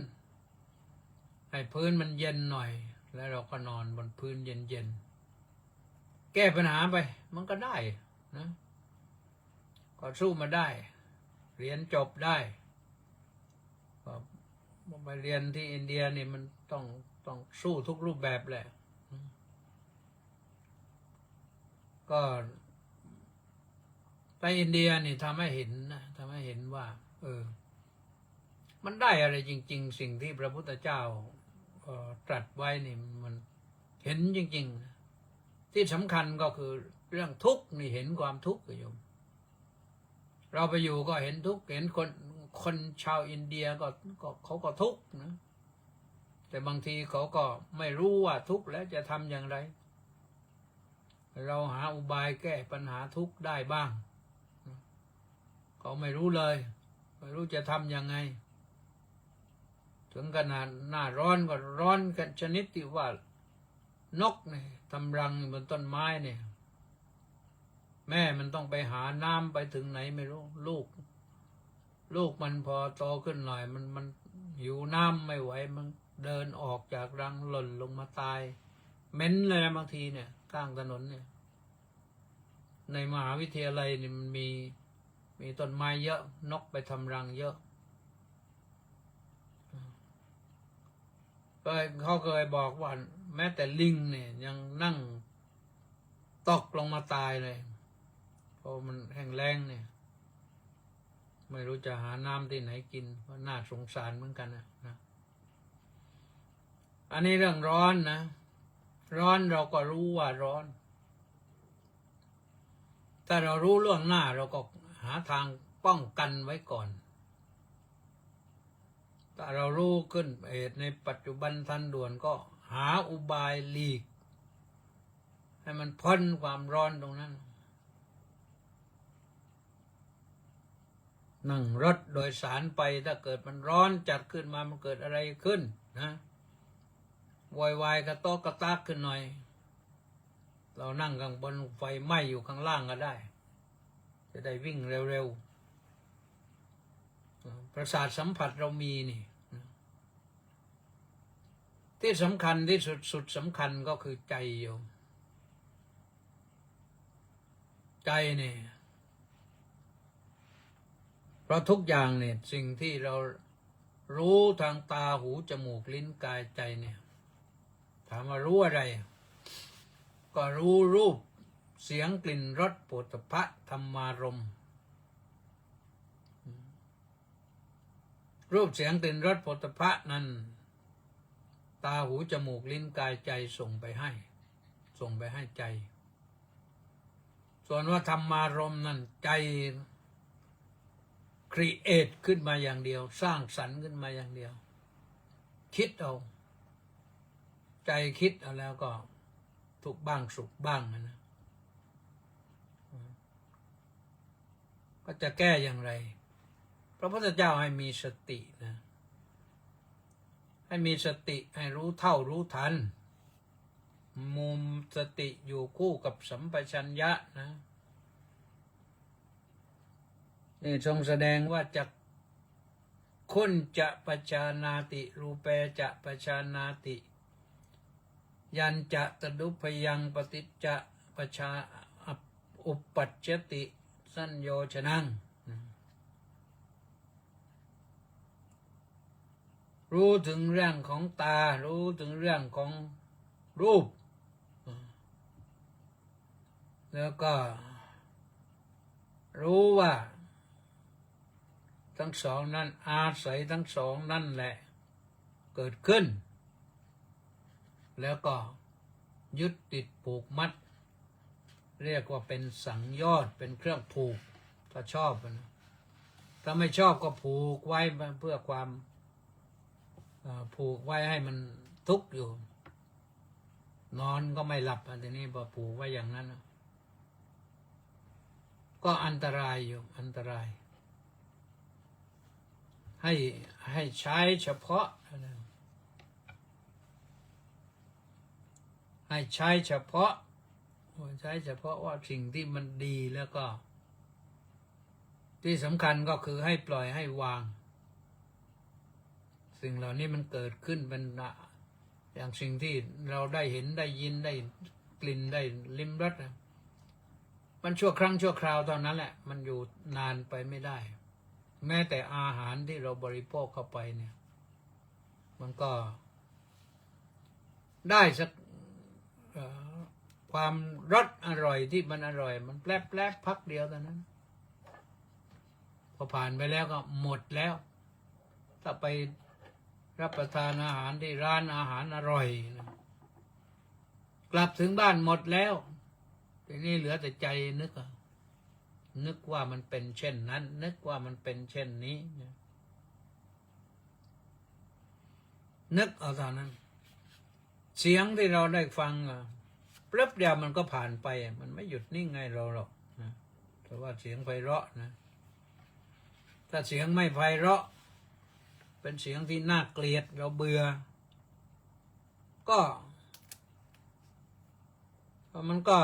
Speaker 3: ให้พื้นมันเย็นหน่อยแล้วเราก็นอนบนพื้นเย็นแก้ปัญหาไปมันก็ได้นะก็สู้มาได้เรียนจบได้ก็ไปเรียนที่อินเดียนี่มันต้องสู้ทุกรูปแบบแหละก็ไปอินเดียนี่ทำให้เห็นนะทำให้เห็นว่ามันได้อะไรจริงๆสิ่งที่พระพุทธเจ้าตรัสไว้นี่มันเห็นจริงๆที่สำคัญก็คือเรื่องทุกข์นี่เห็นความทุกข์โยมเราไปอยู่ก็เห็นทุกข์เห็นคนชาวอินเดียก็เขาก็ทุกข์นะแต่บางทีเขาก็ไม่รู้ว่าทุกข์แล้วจะทำอย่างไรเราหาอุบายแก้ปัญหาทุกข์ได้บ้างเขาไม่รู้เลยไม่รู้จะทำยังไงถึงขนาดหน้าร้อนก็ร้อนกันชนิดที่ว่านกเนี่ยทำรังบนต้นไม้เนี่ยแม่มันต้องไปหาน้ำไปถึงไหนไม่รู้ลูกมันพอโตขึ้นหน่อยมันหิวน้ำไม่ไหวมันเดินออกจากรังหล่นลงมาตายเหม็นเลยนะบางทีเนี่ยข้างถนนเนี่ยในมหาวิทยาลัยนี่มันมีต้นไม้เยอะนกไปทำรังเยอะเขาเคยบอกว่าแม้แต่ลิงเนี่ยยังนั่งตกลงมาตายเลยเพราะมันแห้งแล้งเนี่ยไม่รู้จะหาน้ำที่ไหนกินก็น่าสงสารเหมือนกันนะอันนี้เรื่องร้อนนะร้อนเราก็รู้ว่าร้อนถ้าเรารู้ล่วงหน้าเราก็หาทางป้องกันไว้ก่อนถ้าเรารู้ขึ้นเหตุในปัจจุบันทันด่วนก็หาอุบายหลีกให้มันพ้นความร้อนตรงนั้น นั่งรถโดยสารไปถ้าเกิดมันร้อนจัดขึ้นมามันเกิดอะไรขึ้นนะวอยวายกระโตกกระตากขึ้นหน่อยเรานั่งข้างบนไฟไหม้อยู่ข้างล่างก็ได้จะได้วิ่งเร็วๆประสาทสัมผัสเรามีนี่ที่สำคัญที่สุดสำคัญก็คือใจโยมใจเนี่ยเพราะทุกอย่างเนี่ยสิ่งที่เรารู้ทางตาหูจมูกลิ้นกายใจเนี่ยถามว่ารู้อะไรก็รู้รูปเสียงกลิ่นรสโผฏฐัพพะธรรมารมณ์รูปเสียงกลิ่นรสโผฏฐัพพะนั้นตาหูจมูกลิ้นกายใจส่งไปให้ใจส่วนว่าธรรมารมณ์นั้นใจครีเอทขึ้นมาอย่างเดียวสร้างสรรค์ขึ้นมาอย่างเดียวคิดเอาใจคิดเอาแล้วก็ทุกข์บ้างสุขบ้างนะก็จะแก้อย่างไรพระพุทธเจ้าให้มีสตินะให้มีสติให้รู้เท่ารู้ทันมุมสติอยู่คู่กับสัมปชัญญะนะนี่ทรงแสดงว่าจักขุนจะปัจจานาติรูเปจะปัจจานาติยันจะตดุพยังปฏิจจะปัจจาอุปปัจจติสัญโยชนังรู้ถึงเรื่องของตารู้ถึงเรื่องของรูปแล้วก็รู้ว่าทั้งสองนั้นอาศัยทั้งสองนั่นแหละเกิดขึ้นแล้วก็ยึดติดผูกมัดเรียกว่าเป็นสังโยชน์เป็นเครื่องผูกถ้าชอบนะถ้าไม่ชอบก็ผูกไว้เพื่อความผูกไว้ให้มันทุกข์อยู่นอนก็ไม่หลับอันนี้พอผูกไว้อย่างนั้นก็อันตรายอยู่อันตรายให้ใช้เฉพาะให้ใช้เฉพาะว่าสิ่งที่มันดีแล้วก็ที่สำคัญก็คือให้ปล่อยให้วางสิ่งเหล่านี้มันเกิดขึ้นเป็นอย่างสิ่งที่เราได้เห็นได้ยินได้กลิ่นได้ลิ้มรสมันชั่วครั้งชั่วคราวเท่านั้นแหละมันอยู่นานไปไม่ได้แม้แต่อาหารที่เราบริโภคเข้าไปเนี่ยมันก็ได้สักความรสอร่อยที่มันอร่อยมันแป๊บพักเดียวเท่านั้นพอผ่านไปแล้วก็หมดแล้วถ้าไปรับประทานอาหารที่ร้านอาหารอร่อยกลับถึงบ้านหมดแล้วทีนี้เหลือแต่ใจนึกว่ามันเป็นเช่นนั้นนึกว่ามันเป็นเช่นนี้นึกเอาเท่านั้นเสียงที่เราได้ฟังแป๊บเดียวมันก็ผ่านไปมันไม่หยุดนิ่งไงเราหรอกนะแต่ว่าเสียงไพเราะนะถ้าเสียงไม่ไพเราะเป็นเสียงที่น่าเกลียดเราเบื่อก็มันก็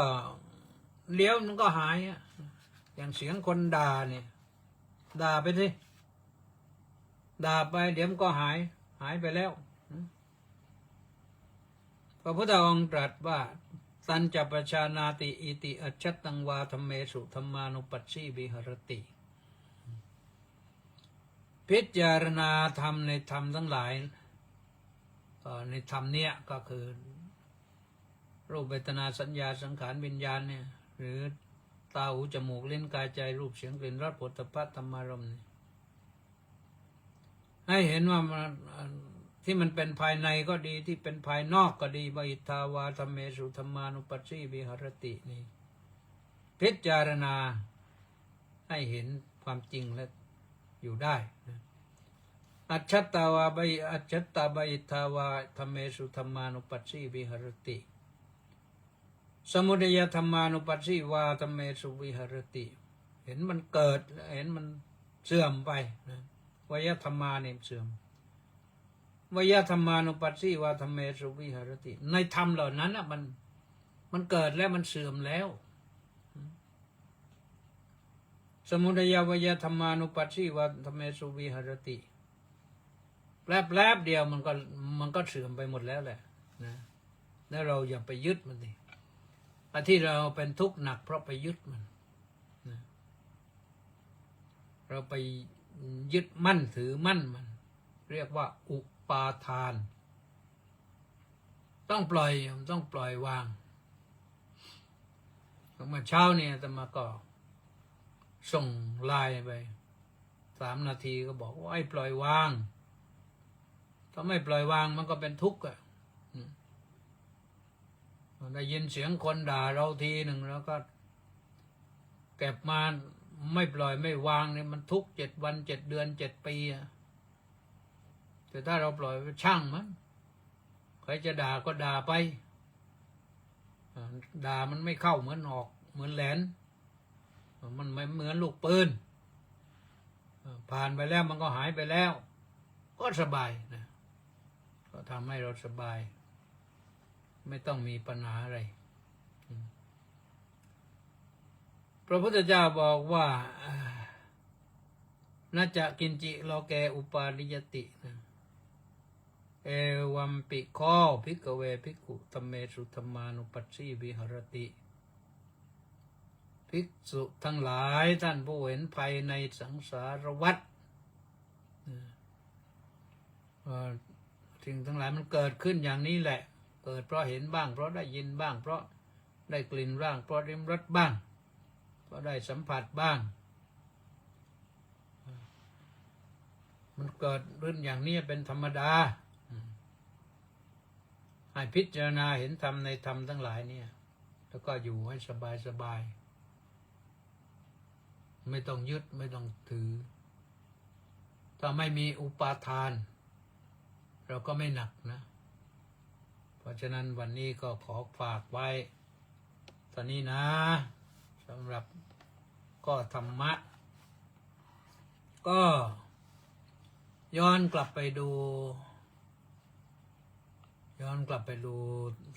Speaker 3: เลี้ยวมันก็หายอย่างเสียงคนด่าเนี่ยด่าไปสิด่าไปเดี๋ยวมันก็หายไปแล้วพระพุทธองค์ตรัสว่าตัญจปชานาติอิติอัจฉตังวาธัมเมสุธัมมานุปัสสีวิหรติพิจารณาธรรมในธรรมทั้งหลายในธรรมเนี้ยก็คือรูปเวทนาสัญญาสังขารวิญญาณเนี่ยหรือตาหูจมูกลิ้นกายใจรูปเสียงกลิ่นรสโผฏฐัพพะธรรมารมณ์ให้เห็นว่ามันที่มันเป็นภายในก็ดีที่เป็นภายนอกก็ดีบอิทธาวาธัมเมสุธัมมานุปัสสีวิหรตินี่พิจารณาให้เห็นความจริงและอยู่ได้อัจฉตาวาอัจฉตาบอิทธาวาธัมเมสุธัมมานุปัสสีวิหรติสมุทัยธรรมานุปัสสีวาธัมเมสุวิหรติเห็นมันเกิดเห็นมัน เสื่อมไปนะวยธรรมาเนี่ยเสื่อมวยธรรมานุปัสสิวาธรรมเมสุวิหารติในธรรมเหล่านั้นมันเกิดแล้วมันเสื่อมแล้วสมุทัยวยธรรมานุปัสสิวาธรรมเมสุวิหารติแป๊บเดียวมันก็เสื่อมไปหมดแล้วแหละนะแล้วเราอย่าไปยึดมันดิที่เราเป็นทุกข์หนักเพราะไปยึดมันนะเราไปยึดมั่นถือมั่นมันเรียกว่าอุปาทานต้องปล่อยวางเมื่อเช้าเนี่ยอาตมาก็ส่งไลน์ไป3 นาทีก็บอกว่าให้ปล่อยวางถ้าไม่ปล่อยวางมันก็เป็นทุกข์อ่ะได้ยินเสียงคนด่าเราทีหนึ่งแล้วก็เก็บมาไม่ปล่อยไม่วางเนี่ยมันทุกข์7 วัน 7 เดือน 7 ปีอ่ะแต่ถ้าเราปล่อยไปช่างมันใครจะด่าก็ด่าไปด่ามันไม่เข้าเหมือนออกเหมือนแหลนมันไม่เหมือนลูกปืนผ่านไปแล้วมันก็หายไปแล้วก็สบายนะก็ทำให้เราสบายไม่ต้องมีปัญหาอะไรพระพุทธเจ้าบอกว่าน่าจะกินจิโลเกอุปาริยติเอวัมปิโคภิกขเวภิกขุธัมเมสุธัมมานุปัสสิวิหรติภิกษุทั้งหลายท่านผู้เห็นภัยในสังสารวัฏสิ่งทั้งหลายมันเกิดขึ้นอย่างนี้แหละเกิดเพราะเห็นบ้างเพราะได้ยินบ้างเพราะได้กลิ่นบ้างเพราะลิ้มรสบ้างเพราะได้สัมผัสบ้างมันเกิดขึ้นอย่างนี้เป็นธรรมดาให้พิจารณาเห็นธรรมในธรรมทั้งหลายเนี่ยแล้วก็อยู่ให้สบายไม่ต้องยึดไม่ต้องถือถ้าไม่มีอุปาทานเราก็ไม่หนักนะเพราะฉะนั้นวันนี้ก็ขอฝากไว้ตอนนี้นะสำหรับก็ธรรมะก็ย้อนกลับไปดู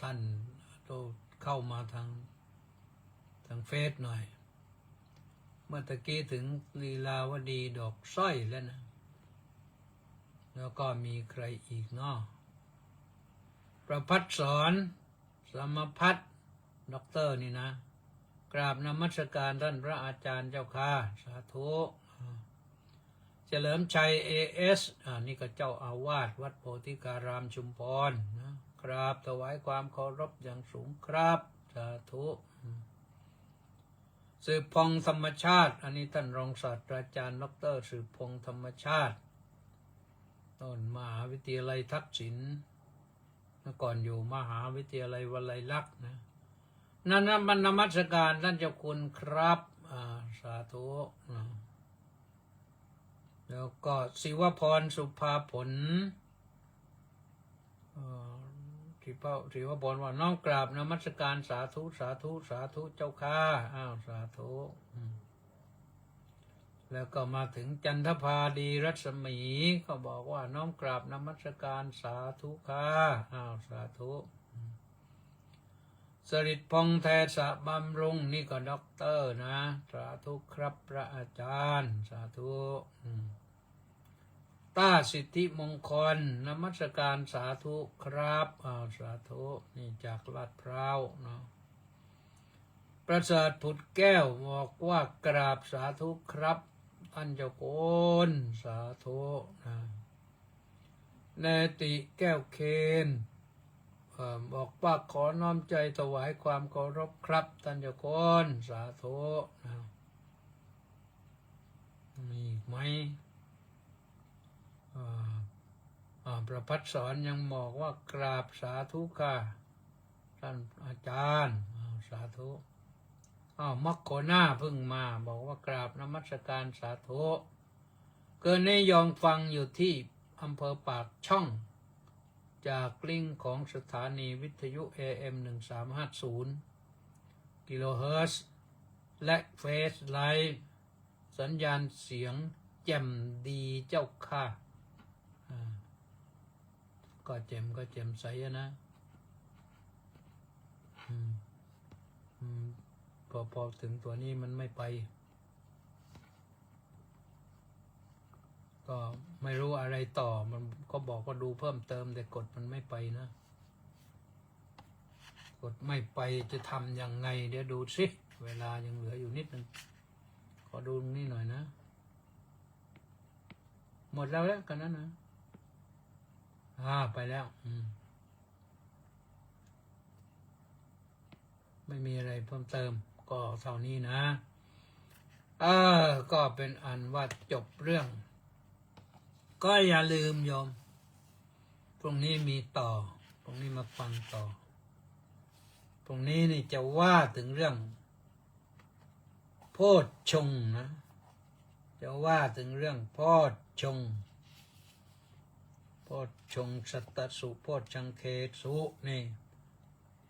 Speaker 3: ท่านเข้ามาทางเฟซหน่อยเมื่อตะกี้ถึงลีลาวดีดอกสร้อยแล้วนะแล้วก็มีใครอีกเนาะประภัสสรสมภัสด็อกเตอร์นี่นะกราบนมัสการท่านพระอาจารย์เจ้าค่ะสาธุเฉลิมชัยASนี่ก็เจ้าอาวาสวัดโพธิการามชุมพรนะกราบถวายความเคารพอย่างสูงครับสาธุสืบพงษ์ธรรมชาติอันนี้ท่านรองศาสตราจารย์ดร.สืบพงษ์ธรรมชาติต้นมหาวิทยาลัยทักษิณเมื่อก่อนอยู่มหาวิทยาลัยวลัยลักษณ์นะนั่นมันนมัสการท่านเจ้าคุณครับสาธุแล้วก็ศิวพรสุภาผลศิวพรว่าน้องกราบนมัสการสาธุสาธุสาธุเจ้าค่ะสาธุแล้วก็มาถึงจันทภาดีรัศมีก็บอกว่าน้อมกราบนมัสการสาธุค่ะสาธุสริตพงษ์แทสะบำรุงนี่ก็ด็อกเตอร์นะสาธุครับพระอาจารย์สาธุต้าสิทธิมงคลนมัสการสาธุครับสาธุนี่จากลาดพร้าวเนาะประเสริฐผุดแก้วบอกว่ากราบสาธุครับท่านเจ้าโกนสาธุเนติแก้วเคนบอกว่าขอน้อมใจถวายความเคารพครับท่านเจ้าโกนสาธุมีอีกไหมประภัสสรยังบอกว่ากราบสาธุค่ะท่านอาจารย์สาธุมักโคน่าเพิ่งมาบอกว่ากราบนมัสการสาธุเกินนิยมฟังอยู่ที่อำเภอปากช่องจากลิงก์ของสถานีวิทยุ AM 1350 กิโลเฮิรตซ์และเฟซไลฟ์สัญญาณเสียง แจ่มดีเจ้าค่ะก็แจ่มใสนะพอถึงตัวนี้มันไม่ไปก็ไม่รู้อะไรต่อมันก็บอกว่าดูเพิ่มเติมแต่กดมันไม่ไปนะกดไม่ไปจะทำยังไงเดี๋ยวดูสิเวลายังเหลืออยู่นิดนึงขอดูนี่หน่อยนะหมดแล้วกันนั้นนะไปแล้วไม่มีอะไรเพิ่มเติมก็เท่านี้นะก็เป็นอันว่าจบเรื่องก็อย่าลืมโยมตรงนี้มีต่อตรงนี้มาฟังต่อตรงนี้นี่จะว่าถึงเรื่องโพชฌงค์นะจะว่าถึงเรื่องโพชฌงค์โพชฌงค์สัตตสุโพชฌังเคสุนี่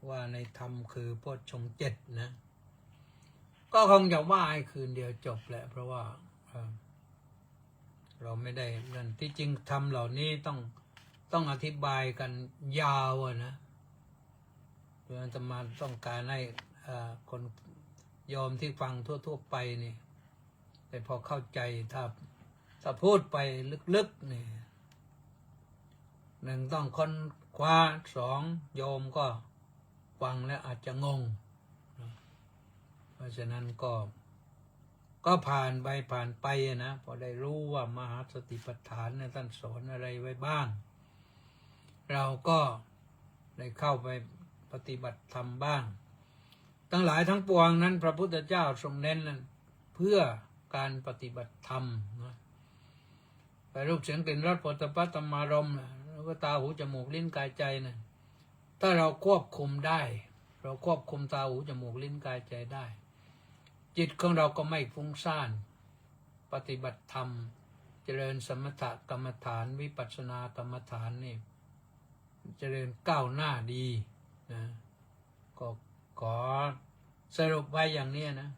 Speaker 3: ว่าในธรรมคือโพชฌงค์เจ็ดนะก็คงจะว่าให้คืนเดียวจบแหละเพราะว่าเราไม่ได้นั่นที่จริงธรรมเหล่านี้ต้องอธิบายกันยาวนะเพื่อจะมาต้องการให้คนยอมที่ฟังทั่วๆไปนี่แต่พอเข้าใจถ้าพูดไปลึกๆนี่หนึ่งต้องค้นคว้าสองโยมก็ฟังแล้วอาจจะงงเพราะฉะนั้นก็ผ่านไปนะพอได้รู้ว่ามหาสติปัฏฐานเนี่ยท่านสอนอะไรไว้บ้างเราก็ได้เข้าไปปฏิบัติธรรมบ้างทั้งหลายทั้งปวงนั้นพระพุทธเจ้าทรงเน้นนั้นเพื่อการปฏิบัติธรรมนะไปรูปเสียงกลิ่นรสโผฏฐัพพะธรรมารมณ์แล้วก็ตาหูจมูกลิ้นกายใจนะถ้าเราควบคุมได้เราควบคุมตาหูจมูกลิ้นกายใจได้จิตของเราก็ไม่ฟุ้งซ่านปฏิบัติธรรมเจริญสมถกรรมฐานวิปัสสนากรรมฐานนี่เจริญก้าวหน้าดีนะก็ขอสรุปไว้อย่างนี้นะ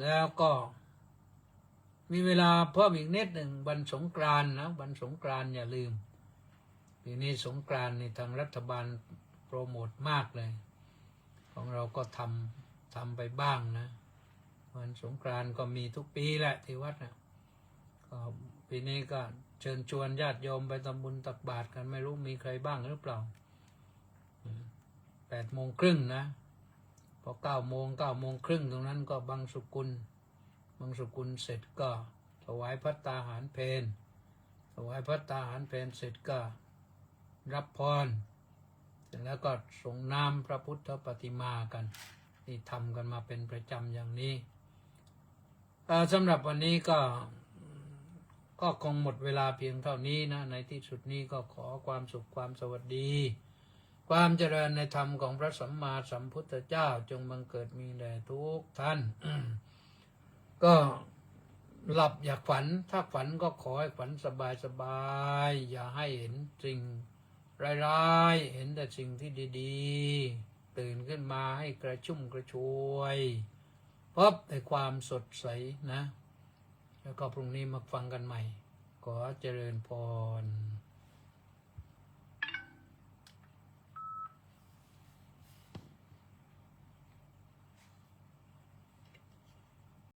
Speaker 3: แล้วก็มีเวลาเพิ่มอีกนิดหนึ่งวันสงกรานต์นะวันสงกรานต์อย่าลืมปีนี้สงกรานต์ในทางรัฐบาลโปรโมทมากเลยของเราก็ทำไปบ้างนะวันสงกรานต์ก็มีทุกปีแหละที่วัดนะก็ปีนี้ก็เชิญชวนญาติโยมไปทำบุญตักบาตรกันไม่รู้มีใครบ้างหรือเปล่า8:30นะพอ9:30ตรงนั้นก็บังสุกุลเสร็จก็ถวายภัตตาหารเพลถวายภัตตาหารเพลเสร็จก็รับพรเสร็จแล้วก็ส่งน้ำพระพุทธปฏิมากันที่ทำกันมาเป็นประจำอย่างนี้สำหรับวันนี้ก็คงหมดเวลาเพียงเท่านี้นะในที่สุดนี้ก็ขอความสุขความสวัสดีความเจริญในธรรมของพระสัมมาสัมพุทธเจ้าจงบังเกิดมีแด่ทุกท่าน ก็หลับอย่าฝันถ้าฝันก็ขอให้ฝันสบายๆอย่าให้เห็นสิ่งร้ายๆเห็นแต่สิ่งที่ดีๆตื่นขึ้นมาให้กระชุ่มกระชวยพบในความสดใสนะแล้วก็พรุ่งนี้มาฟังกันใหม่ขอเจริญพร